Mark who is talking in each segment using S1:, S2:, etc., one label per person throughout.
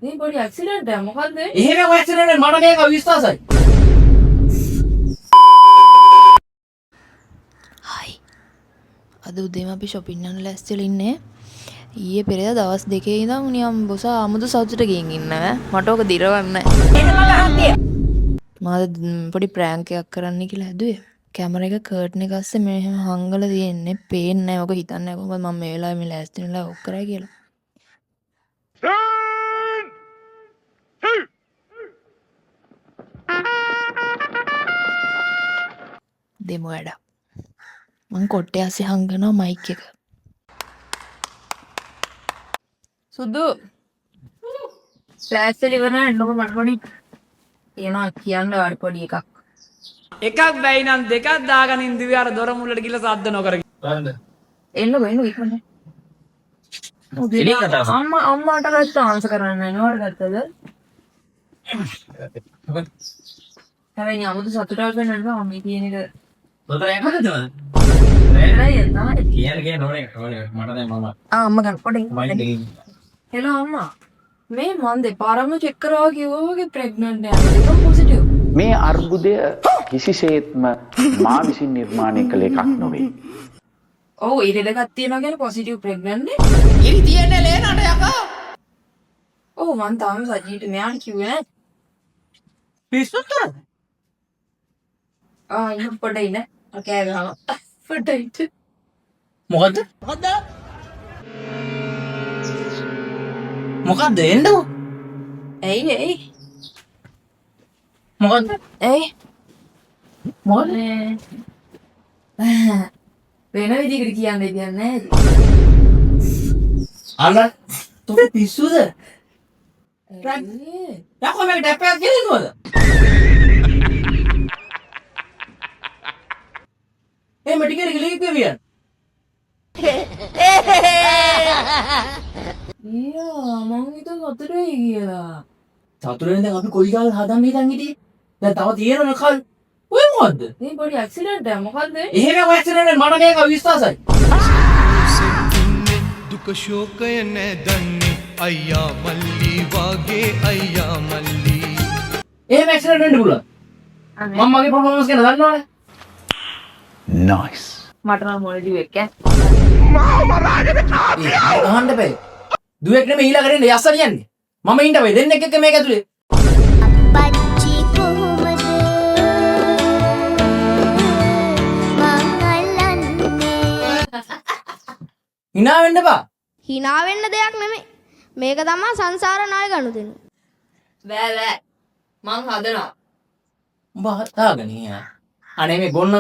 S1: මේ පොඩි ඇක්සිඩන්ට් එකක් මොකද්ද?
S2: එහෙම ඇක්සිඩන්ට් එක මට මේක විශ්වාසයි.
S3: හයි. අද උදේම අපි shopping යන්න ලෑස්තිලා ඉන්නේ. ඊයේ පෙරේද දවස් දෙකේ ඉඳන් නියම් බොස 아무දු සතුට ගින් ඉන්නවා. මට ඕක දිරවන්න. මාද පොඩි ප්‍රෑන්ක් එකක් කරන්න කියලා හැදුවේ. කැමරා එක කර්ටන් එක අස්සේ මෙහෙම හංගලා තියෙන්නේ. පේන්නේ නැහැ. ඔක හිතන්නේ නැහැ කොහොමද මම මේ වෙලාවේ මේ ලෑස්ති වෙලා ඔක් කරා කියලා. දෙමු වැඩ. මං කොට්ටේ අස්සේ හංගනවා මයික් එක.
S1: සුදු. ලෑස්තිලා ඉවරයි එන්නකො මට පොඩි තියනවා කියන්න වාඩි පොඩි එකක්.
S4: එකක් බැයි නම් දෙකක් දාගෙන ඉඳිවි අර දොර මුල්ලට ගිහලා සද්ද නොකර.
S1: එන්නකො ඉක්මනට. අම්මාට ගත්ත ආන්සර් කරන්න නෑ නෝට ගත්තද? හැබැයි 아무도 සතුටක් වෙන්න නෑ මම කියන එක.
S2: දොතර යකද? කියන්නේ නෝනේ මට දැන් මම
S1: අම්මා ගන්න පොඩි. හෙලෝ අම්මා. මේ මන් දෙපාරම චෙක් කරා කිව්වා වගේ ප්‍රෙග්නන්ට් එකක් පොසිටිව්.
S5: මේ අර්බුදය කිසිසේත්ම මා විසින් නිර්මාණය කළ එකක් නොවේ.
S1: ඔව් ඊට දෙකක් තියෙනවා කියන්නේ පොසිටිව් ප්‍රෙග්නන්ට් නේ.
S4: ඉරි තියන්නේ ලේනට යකෝ.
S1: ඔව් මං තාම සජීට මෙයාට කිව්වේ නෑ.
S2: පිස්සුද?
S1: ඉන්න පොඩ ඉන්න. කෑ ගහනවා. පොඩ ඉන්න.
S2: මොකද්ද? මොකද්ද එන්නෝ?
S1: ඇයි
S2: මොකද්ද? මොකද?
S1: වෙන විදිහකට කියන්න දෙයක් නෑ.
S2: අන්න තෝ පිස්සුද? යකෝ මේක ඩැප්පයක් කියනවද? ඒ මෙටිකේ ගිලී කියවියන්.
S1: මං හිතුව සතුටුයි කියලා.
S2: සතුටෙන් දැන් අපි කොයි කාලේ හදන්න හිතන් හිටියේ? දැන් තව තියෙනවනේ කල්. ඔය මොකද්ද?
S1: මේ පොඩි ඇක්සිඩන්ට් එකක් මොකද්ද?
S2: එහෙම ඇක්සිඩන්ට් එක මට මේක විශ්වාසයි.
S6: දුක ශෝකය නැදන්නේ අයියා මල්ලි වාගේ අයියා මල්ලි.
S2: එහෙම ඇක්සිඩන්ට් වෙන්න පුළුවන්. මම මගේ පර්ෆෝමන්ස් ගැන දන්නවනේ.
S5: නයිස්.
S1: මට නම් මොළේ දිවෙක් ඈ.
S2: අහන්න බෑ. දුවෙක් නෙමෙයි ඊළඟට එන්නේ යස්ස කියන්නේ. මම ඉන්න බෑ දෙන්නෙක් එක්ක මේක ඇතුලේ.
S7: අපච්චි කොහොමද මංගලන්නේ?
S2: hina වෙන්න බා.
S7: hina වෙන්න දෙයක් නෙමෙයි. මේක තමයි සංසාර ණය ගනුදෙනු.
S1: බෑ මං හදනවා.
S2: උඹ හදාගෙන ඉන්නේ. අනේ මේ බොන්න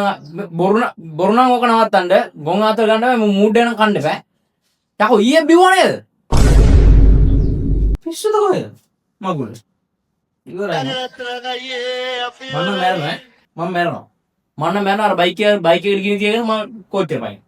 S2: බොරු නම් ඕක නවත්තන්න ගොන් ආතර ගන්න බෑ මූඩ් එක නම් කන්න බෑ. යකෝ ඊයේ බිව්වා නේද? පිස්සුද කොහෙද? මගුල. ඉවරයි. මම මැරෙනවා අර බයික් එකට ගිහින් තියගෙන මම කෝච්චියට පයින්.